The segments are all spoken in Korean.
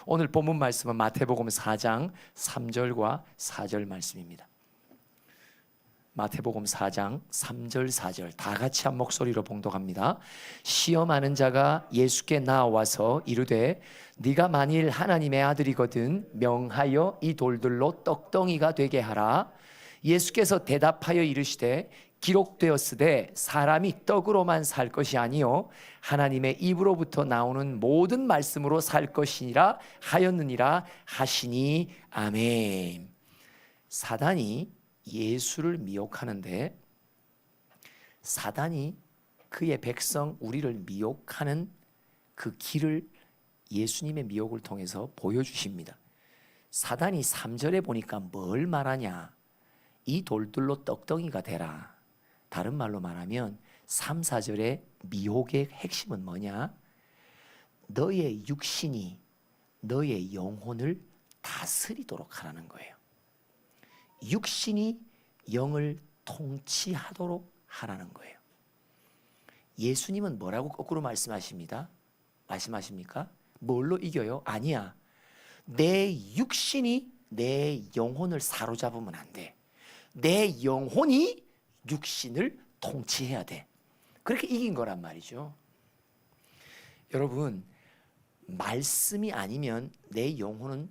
오늘 본문 말씀은 마태복음 4장 3절과 4절 말씀입니다. 마태복음 4장 3절 4절 다 같이 한 목소리로 봉독합니다. 시험하는 자가 예수께 나와서 이르되 네가 만일 하나님의 아들이거든 명하여 이 돌들로 떡덩이가 되게 하라. 예수께서 대답하여 이르시되 기록되었으되 사람이 떡으로만 살 것이 아니요 하나님의 입으로부터 나오는 모든 말씀으로 살 것이니라 하였느니라 하시니 아멘. 사단이 예수를 미혹하는데 사단이 그의 백성 우리를 미혹하는 그 길을 예수님의 미혹을 통해서 보여주십니다. 사단이 3절에 보니까 뭘 말하냐? 이 돌들로 떡덩이가 되라. 다른 말로 말하면 3, 4절의 미혹의 핵심은 뭐냐? 너의 육신이 너의 영혼을 다스리도록 하라는 거예요. 육신이 영을 통치하도록 하라는 거예요. 예수님은 뭐라고 거꾸로 말씀하십니까? 뭘로 이겨요? 아니야. 내 육신이 내 영혼을 사로잡으면 안 돼. 내 영혼이 육신을 통치해야 돼. 그렇게 이긴 거란 말이죠. 여러분, 말씀이 아니면 내 영혼을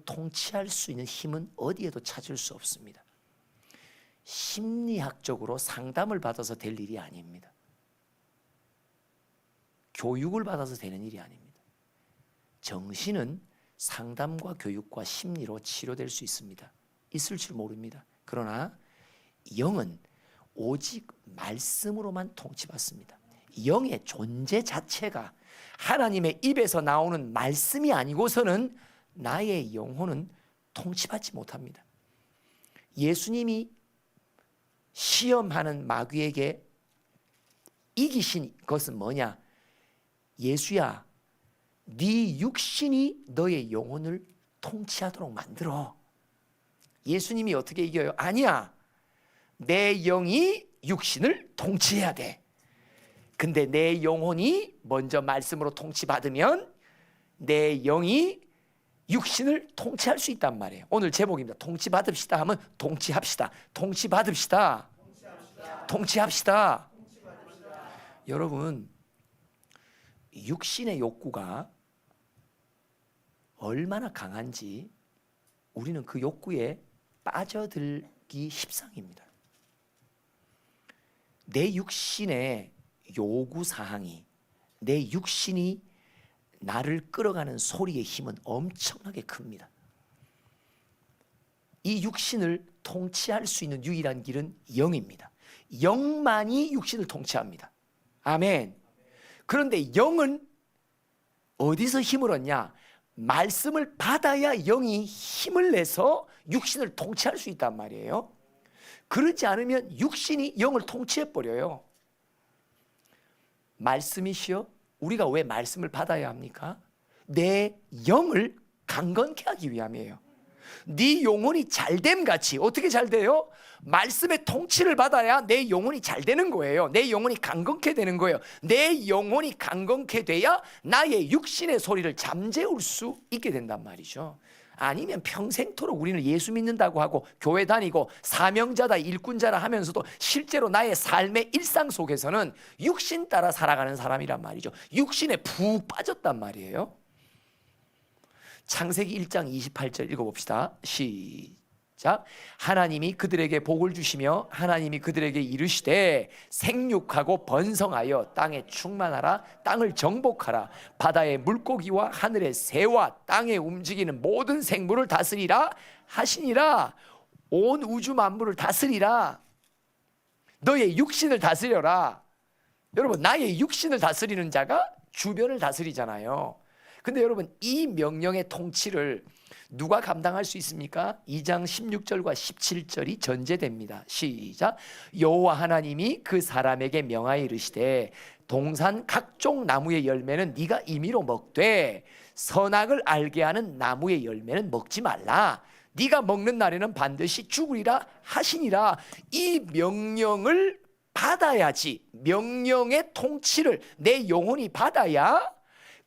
통치할 수 있는 힘은 어디에도 찾을 수 없습니다. 심리학적으로 상담을 받아서 될 일이 아닙니다. 교육을 받아서 되는 일이 아닙니다. 정신은 상담과 교육과 심리로 치료될 수 있습니다. 있을 줄 모릅니다. 그러나 영은 오직 말씀으로만 통치받습니다. 영의 존재 자체가 하나님의 입에서 나오는 말씀이 아니고서는 나의 영혼은 통치받지 못합니다. 예수님이 시험하는 마귀에게 이기신 것은 뭐냐? 예수야, 네 육신이 너의 영혼을 통치하도록 만들어. 예수님이 어떻게 이겨요? 아니야. 내 영이 육신을 통치해야 돼. 근데 내 영혼이 먼저 말씀으로 통치받으면 내 영이 육신을 통치할 수 있단 말이에요. 오늘 제목입니다. 통치받읍시다 하면 통치합시다. 통치받읍시다. 통치합시다. 여러분, 육신의 욕구가 얼마나 강한지 우리는 그 욕구에 빠져들기 십상입니다. 내 육신의 요구사항이, 내 육신이 나를 끌어가는 소리의 힘은 엄청나게 큽니다. 이 육신을 통치할 수 있는 유일한 길은 영입니다. 영만이 육신을 통치합니다. 아멘. 그런데 영은 어디서 힘을 얻냐? 말씀을 받아야 영이 힘을 내서 육신을 통치할 수 있단 말이에요. 그러지 않으면 육신이 영을 통치해버려요. 말씀이시여, 우리가 왜 말씀을 받아야 합니까? 내 영을 강건케 하기 위함이에요. 네 영혼이 잘됨 같이. 어떻게 잘 돼요? 말씀의 통치를 받아야 내 영혼이 잘 되는 거예요. 내 영혼이 강건케 되는 거예요. 내 영혼이 강건케 돼야 나의 육신의 소리를 잠재울 수 있게 된단 말이죠. 아니면 평생토록 우리는 예수 믿는다고 하고 교회 다니고 사명자다 일꾼자라 하면서도 실제로 나의 삶의 일상 속에서는 육신 따라 살아가는 사람이란 말이죠. 육신에 푹 빠졌단 말이에요. 창세기 1장 28절 읽어봅시다. 시작. 하나님이 그들에게 복을 주시며 하나님이 그들에게 이르시되 생육하고 번성하여 땅에 충만하라. 땅을 정복하라. 바다의 물고기와 하늘의 새와 땅에 움직이는 모든 생물을 다스리라 하시니라. 온 우주 만물을 다스리라. 너의 육신을 다스려라. 여러분, 나의 육신을 다스리는 자가 주변을 다스리잖아요. 근데 여러분, 이 명령의 통치를 누가 감당할 수 있습니까? 2장 16절과 17절이 전제됩니다. 시작. 여호와 하나님이 그 사람에게 명하여 이르시되 동산 각종 나무의 열매는 네가 임의로 먹되 선악을 알게 하는 나무의 열매는 먹지 말라. 네가 먹는 날에는 반드시 죽으리라 하시니라. 이 명령을 받아야지, 명령의 통치를 내 영혼이 받아야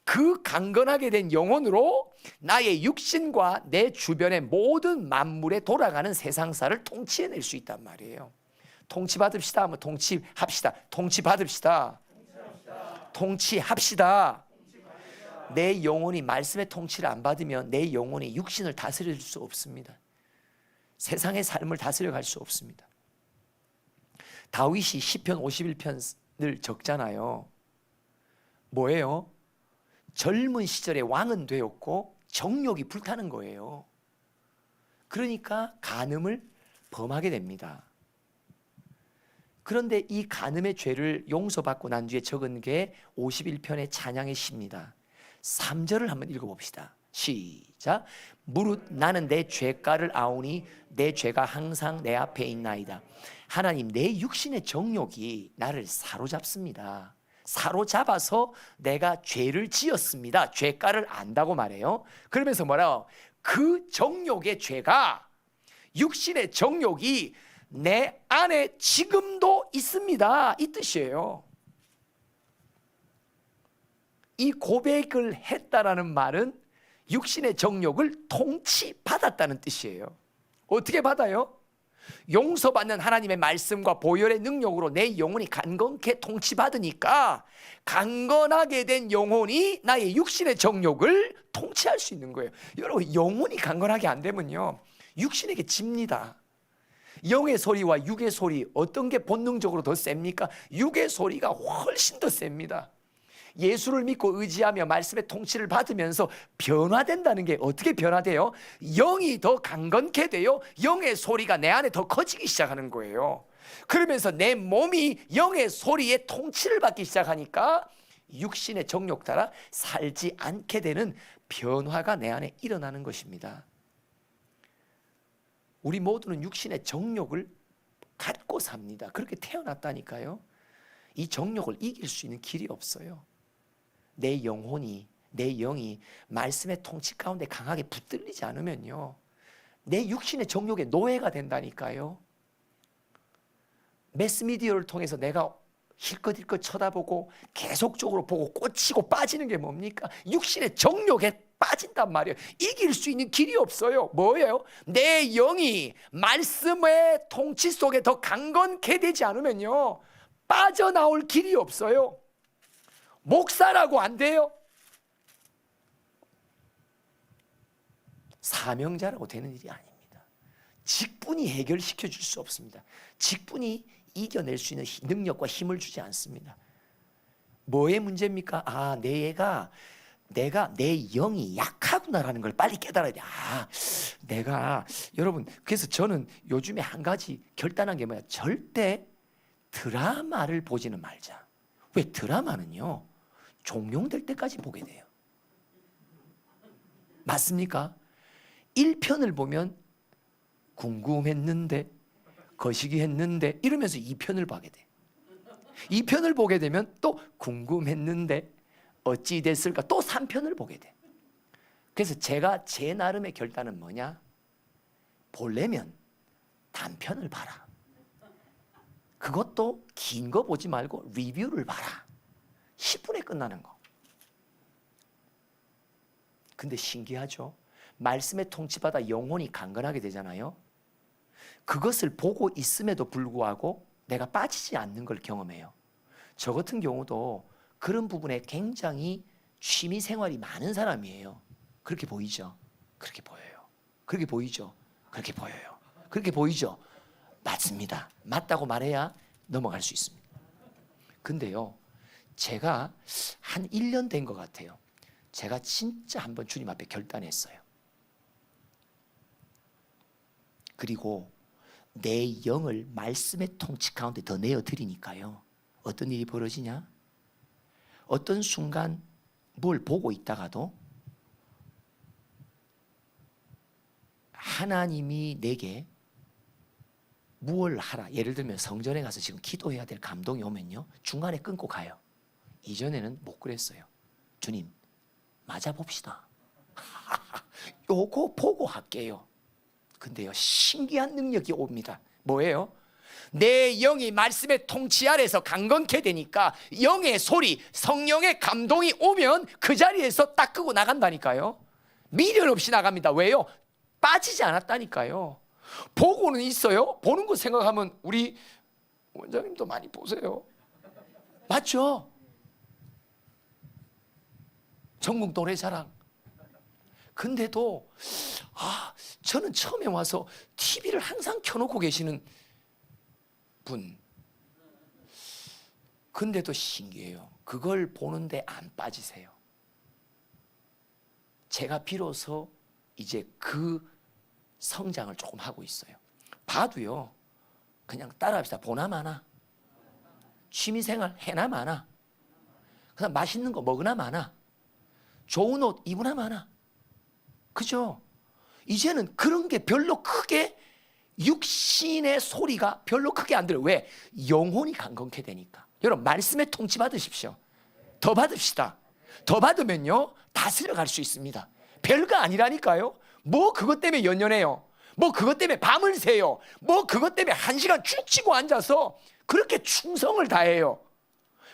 그 강건하게 된 영혼으로 나의 육신과 내 주변의 모든 만물에 돌아가는 세상사를 통치해낼 수 있단 말이에요. 통치받읍시다 하면 통치합시다. 통치받읍시다. 통치합시다. 내 영혼이 말씀의 통치를 안 받으면 내 영혼이 육신을 다스릴 수 없습니다. 세상의 삶을 다스려 갈 수 없습니다. 다윗이 시편 51편을 적잖아요. 뭐예요? 젊은 시절에 왕은 되었고 정욕이 불타는 거예요. 그러니까 간음을 범하게 됩니다. 그런데 이 간음의 죄를 용서받고 난 뒤에 적은 게 51편의 찬양의 시입니다. 3절을 한번 읽어봅시다. 시작. 무릇 나는 내 죄가를 아오니 내 죄가 항상 내 앞에 있나이다. 하나님, 내 육신의 정욕이 나를 사로잡습니다. 사로잡아서 내가 죄를 지었습니다. 죄가를 안다고 말해요. 그러면서 뭐라고? 그 정욕의 죄가, 육신의 정욕이 내 안에 지금도 있습니다. 이 뜻이에요. 이 고백을 했다라는 말은 육신의 정욕을 통치받았다는 뜻이에요. 어떻게 받아요? 용서받는 하나님의 말씀과 보혈의 능력으로 내 영혼이 강건케 통치받으니까 강건하게 된 영혼이 나의 육신의 정욕을 통치할 수 있는 거예요. 여러분, 영혼이 강건하게 안 되면요, 육신에게 집니다. 영의 소리와 육의 소리, 어떤 게 본능적으로 더 셉니까? 육의 소리가 훨씬 더 셉니다. 예수를 믿고 의지하며 말씀의 통치를 받으면서 변화된다는 게 어떻게 변화돼요? 영이 더 강건케 돼요. 영의 소리가 내 안에 더 커지기 시작하는 거예요. 그러면서 내 몸이 영의 소리에 통치를 받기 시작하니까 육신의 정욕 따라 살지 않게 되는 변화가 내 안에 일어나는 것입니다. 우리 모두는 육신의 정욕을 갖고 삽니다. 그렇게 태어났다니까요. 이 정욕을 이길 수 있는 길이 없어요. 내 영혼이, 내 영이 말씀의 통치 가운데 강하게 붙들리지 않으면요, 내 육신의 정욕의 노예가 된다니까요. 매스미디어를 통해서 내가 힐끗힐끗 쳐다보고 계속적으로 보고 꽂히고 빠지는 게 뭡니까? 육신의 정욕에 빠진단 말이에요. 이길 수 있는 길이 없어요. 뭐예요? 내 영이 말씀의 통치 속에 더 강건케 되지 않으면요, 빠져나올 길이 없어요. 목사라고 안 돼요. 사명자라고 되는 일이 아닙니다. 직분이 해결시켜 줄 수 없습니다. 직분이 이겨낼 수 있는 능력과 힘을 주지 않습니다. 뭐의 문제입니까? 내가 내 영이 약하구나라는 걸 빨리 깨달아야 돼. 여러분, 그래서 저는 요즘에 한 가지 결단한 게 뭐야? 절대 드라마를 보지는 말자. 왜? 드라마는요, 종용될 때까지 보게 돼요. 맞습니까? 1편을 보면 궁금했는데, 거시기 했는데 이러면서 2편을 보게 돼. 2편을 보게 되면 또 궁금했는데 어찌 됐을까, 또 3편을 보게 돼. 그래서 제가 제 나름의 결단은 뭐냐? 보려면 단편을 봐라. 그것도 긴 거 보지 말고 리뷰를 봐라. 10분에 끝나는 거. 근데 신기하죠? 말씀에 통치받아 영혼이 강건하게 되잖아요. 그것을 보고 있음에도 불구하고 내가 빠지지 않는 걸 경험해요. 저 같은 경우도 그런 부분에 굉장히 취미 생활이 많은 사람이에요. 그렇게 보이죠? 그렇게 보여요. 그렇게 보이죠? 그렇게 보여요. 그렇게 보이죠? 맞습니다. 맞다고 말해야 넘어갈 수 있습니다. 근데요, 제가 한 1년 된 것 같아요. 제가 진짜 한번 주님 앞에 결단했어요. 그리고 내 영을 말씀의 통치 가운데 더 내어드리니까요, 어떤 일이 벌어지냐? 어떤 순간 뭘 보고 있다가도 하나님이 내게 무엇을 하라, 예를 들면 성전에 가서 지금 기도해야 될 감동이 오면요, 중간에 끊고 가요. 이전에는 못 그랬어요. 주님, 맞아 봅시다. 요거 보고 할게요. 근데요, 신기한 능력이 옵니다. 뭐예요? 내 영이 말씀의 통치 아래서 강건케 되니까 영의 소리, 성령의 감동이 오면 그 자리에서 딱 끄고 나간다니까요. 미련 없이 나갑니다. 왜요? 빠지지 않았다니까요. 보고는 있어요. 보는 거 생각하면 우리 원장님도 많이 보세요. 맞죠? 전국 노래자랑. 근데도 저는 처음에 와서 TV를 항상 켜놓고 계시는 분. 근데도 신기해요. 그걸 보는데 안 빠지세요. 제가 비로소 이제 그 성장을 조금 하고 있어요. 봐도요, 그냥 따라합시다. 보나 마나, 취미생활 해나 마나, 그냥 맛있는 거 먹으나 마나, 좋은 옷 입으나 마나. 그죠? 이제는 그런 게 별로 크게, 육신의 소리가 별로 크게 안 들어요. 왜? 영혼이 강건케 되니까. 여러분, 말씀에 통치 받으십시오. 더 받읍시다. 더 받으면요, 다스려 갈 수 있습니다. 별거 아니라니까요. 뭐 그것 때문에 연연해요. 뭐 그것 때문에 밤을 새요. 뭐 그것 때문에 1시간 쭉 치고 앉아서 그렇게 충성을 다해요.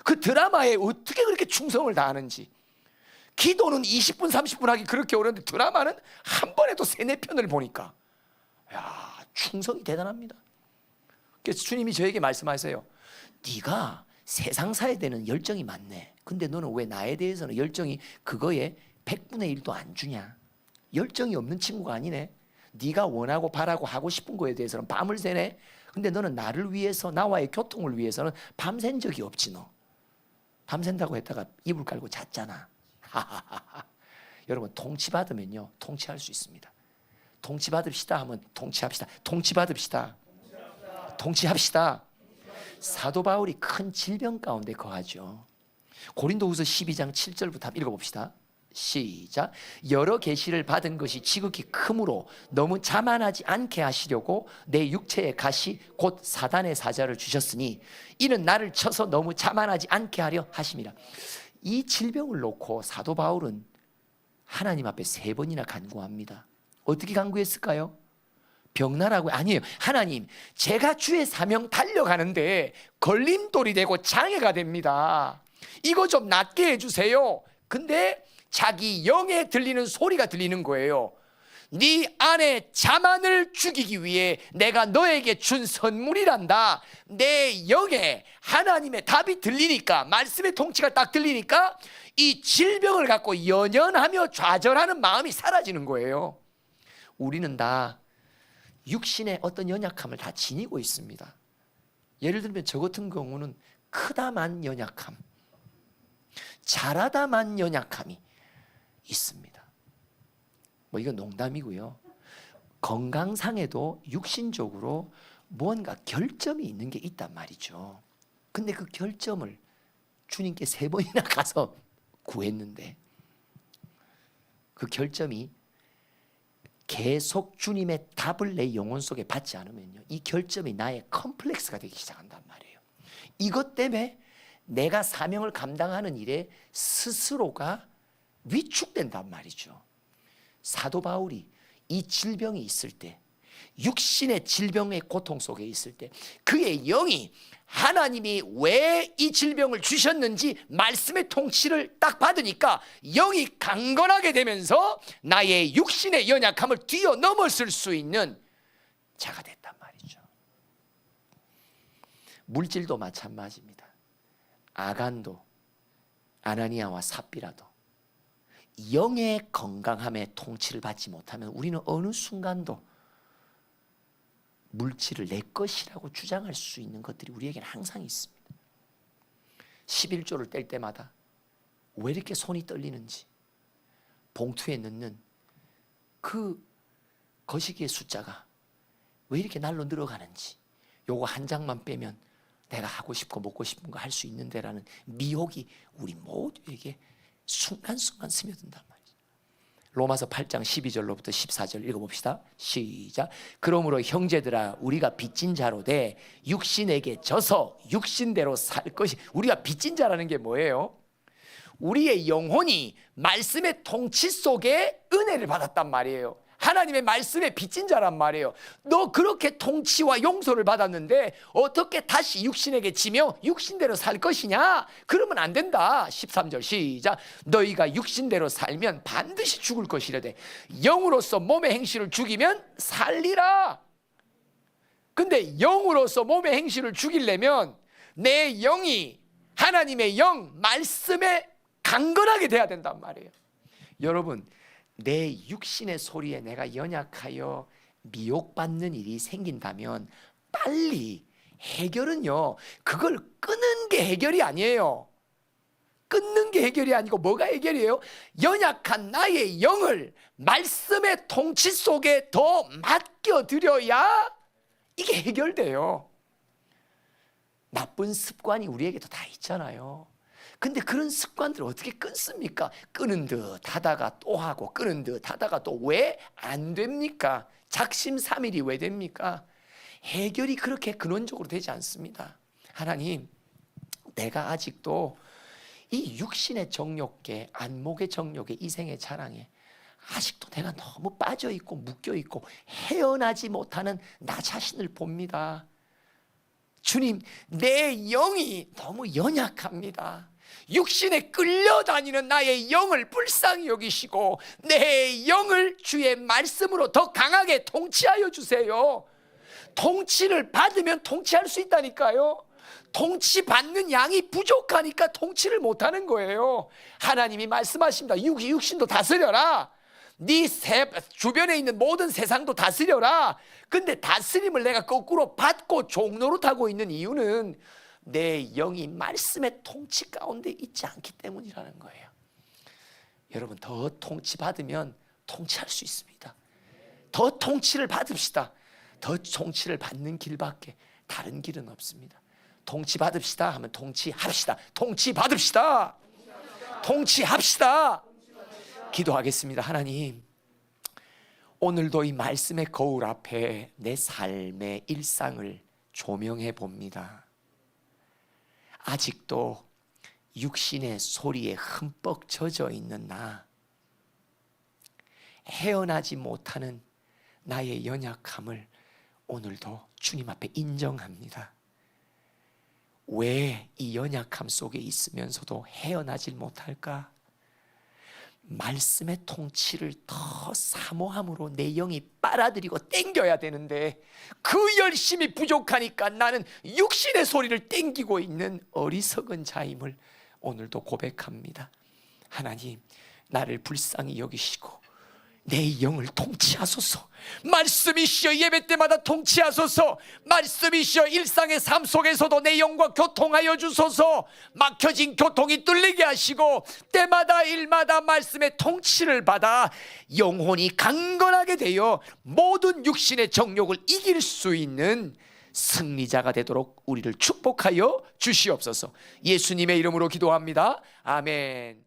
그 드라마에 어떻게 그렇게 충성을 다하는지. 기도는 20분 30분 하기 그렇게 어려운데 드라마는 한 번에도 3-4편을 보니까, 야, 충성이 대단합니다. 그래서 주님이 저에게 말씀하세요. 네가 세상사에 대한 열정이 많네. 근데 너는 왜 나에 대해서는 열정이 그거에 100분의 1도 안 주냐? 열정이 없는 친구가 아니네. 네가 원하고 바라고 하고 싶은 거에 대해서는 밤을 새네. 근데 너는 나를 위해서, 나와의 교통을 위해서는 밤샌 적이 없지. 너 밤샌다고 했다가 이불 깔고 잤잖아. 여러분, 통치받으면요, 통치할 수 있습니다. 통치받읍시다 하면 통치합시다. 통치받읍시다. 통치합시다. 사도 바울이 큰 질병 가운데 거하죠. 고린도후서 12장 7절부터 한번 읽어봅시다. 시작. 여러 계시를 받은 것이 지극히 크므로 너무 자만하지 않게 하시려고 내 육체의 가시 곧 사단의 사자를 주셨으니 이는 나를 쳐서 너무 자만하지 않게 하려 하심이라. 이 질병을 놓고 사도 바울은 하나님 앞에 3번이나 간구합니다. 어떻게 간구했을까요? 병나라고? 아니에요. 하나님, 제가 주의 사명 달려가는데 걸림돌이 되고 장애가 됩니다. 이거 좀 낫게 해주세요. 근데 자기 영에 들리는 소리가 들리는 거예요. 네 안에 자만을 죽이기 위해 내가 너에게 준 선물이란다. 내 영에 하나님의 답이 들리니까, 말씀의 통치가 딱 들리니까 이 질병을 갖고 연연하며 좌절하는 마음이 사라지는 거예요. 우리는 다 육신의 어떤 연약함을 다 지니고 있습니다. 예를 들면 저 같은 경우는 크다만 연약함, 잘하다만 연약함이 있습니다. 뭐 이건 농담이고요. 건강상에도 육신적으로 뭔가 결점이 있는 게 있단 말이죠. 근데 그 결점을 주님께 3번이나 가서 구했는데 그 결점이 계속 주님의 답을 내 영혼 속에 받지 않으면요, 이 결점이 나의 컴플렉스가 되기 시작한단 말이에요. 이것 때문에 내가 사명을 감당하는 일에 스스로가 위축된단 말이죠. 사도 바울이 이 질병이 있을 때, 육신의 질병의 고통 속에 있을 때 그의 영이 하나님이 왜 이 질병을 주셨는지 말씀의 통치를 딱 받으니까 영이 강건하게 되면서 나의 육신의 연약함을 뛰어넘었을 수 있는 자가 됐단 말이죠. 물질도 마찬가지입니다. 아간도, 아나니아와 삽비라도 영의 건강함의 통치를 받지 못하면 우리는 어느 순간도 물질을 내 것이라고 주장할 수 있는 것들이 우리에게는 항상 있습니다. 11조를 뗄 때마다 왜 이렇게 손이 떨리는지, 봉투에 넣는 그 거시기의 숫자가 왜 이렇게 날로 늘어가는지, 요거 한 장만 빼면 내가 하고 싶고 먹고 싶은 거 할 수 있는데라는 미혹이 우리 모두에게 순간순간 스며든단 말이죠. 로마서 8장 12절로부터 14절 읽어봅시다. 시작. 그러므로 형제들아, 우리가 빚진 자로 돼 육신에게 져서 육신대로 살 것이. 우리가 빚진 자라는 게 뭐예요? 우리의 영혼이 말씀의 통치 속에 은혜를 받았단 말이에요. 하나님의 말씀에 빚진 자란 말이에요. 너 그렇게 통치와 용서를 받았는데 어떻게 다시 육신에게 지며 육신대로 살 것이냐? 그러면 안 된다. 13절 시작. 너희가 육신대로 살면 반드시 죽을 것이라되 영으로서 몸의 행실을 죽이면 살리라. 근데 영으로서 몸의 행실을 죽이려면 내 영이 하나님의 영 말씀에 강건하게 돼야 된단 말이에요. 여러분, 내 육신의 소리에 내가 연약하여 미혹받는 일이 생긴다면 빨리 해결은요, 그걸 끄는 게 해결이 아니에요. 끊는 게 해결이 아니고 뭐가 해결이에요? 연약한 나의 영을 말씀의 통치 속에 더 맡겨드려야 이게 해결돼요. 나쁜 습관이 우리에게도 다 있잖아요. 근데 그런 습관들을 어떻게 끊습니까? 끄는 듯 하다가 또 하고 끄는 듯 하다가 또 왜 안 됩니까? 작심삼일이 왜 됩니까? 해결이 그렇게 근원적으로 되지 않습니다. 하나님, 내가 아직도 이 육신의 정욕계, 안목의 정욕계, 이생의 자랑에 아직도 내가 너무 빠져있고 묶여있고 헤어나지 못하는 나 자신을 봅니다. 주님, 내 영이 너무 연약합니다. 육신에 끌려다니는 나의 영을 불쌍히 여기시고 내 영을 주의 말씀으로 더 강하게 통치하여 주세요. 통치를 받으면 통치할 수 있다니까요. 통치받는 양이 부족하니까 통치를 못하는 거예요. 하나님이 말씀하십니다. 육신도 다스려라. 네 주변에 있는 모든 세상도 다스려라. 근데 다스림을 내가 거꾸로 받고 종노릇하고 있는 이유는 내 영이 말씀의 통치 가운데 있지 않기 때문이라는 거예요. 여러분, 더 통치받으면 통치할 수 있습니다. 더 통치를 받읍시다. 더 통치를 받는 길밖에 다른 길은 없습니다. 통치받읍시다 하면 통치합시다. 통치받읍시다. 통치합시다. 기도하겠습니다. 하나님, 오늘도 이 말씀의 거울 앞에 내 삶의 일상을 조명해 봅니다. 아직도 육신의 소리에 흠뻑 젖어 있는 나, 헤어나지 못하는 나의 연약함을 오늘도 주님 앞에 인정합니다. 왜 이 연약함 속에 있으면서도 헤어나질 못할까? 말씀의 통치를 더 사모함으로 내 영이 빨아들이고 땡겨야 되는데 그 열심이 부족하니까 나는 육신의 소리를 땡기고 있는 어리석은 자임을 오늘도 고백합니다. 하나님, 나를 불쌍히 여기시고 내 영을 통치하소서. 말씀이시여 예배 때마다 통치하소서. 말씀이시여 일상의 삶 속에서도 내 영과 교통하여 주소서. 막혀진 교통이 뚫리게 하시고 때마다 일마다 말씀의 통치를 받아 영혼이 강건하게 되어 모든 육신의 정욕을 이길 수 있는 승리자가 되도록 우리를 축복하여 주시옵소서. 예수님의 이름으로 기도합니다. 아멘.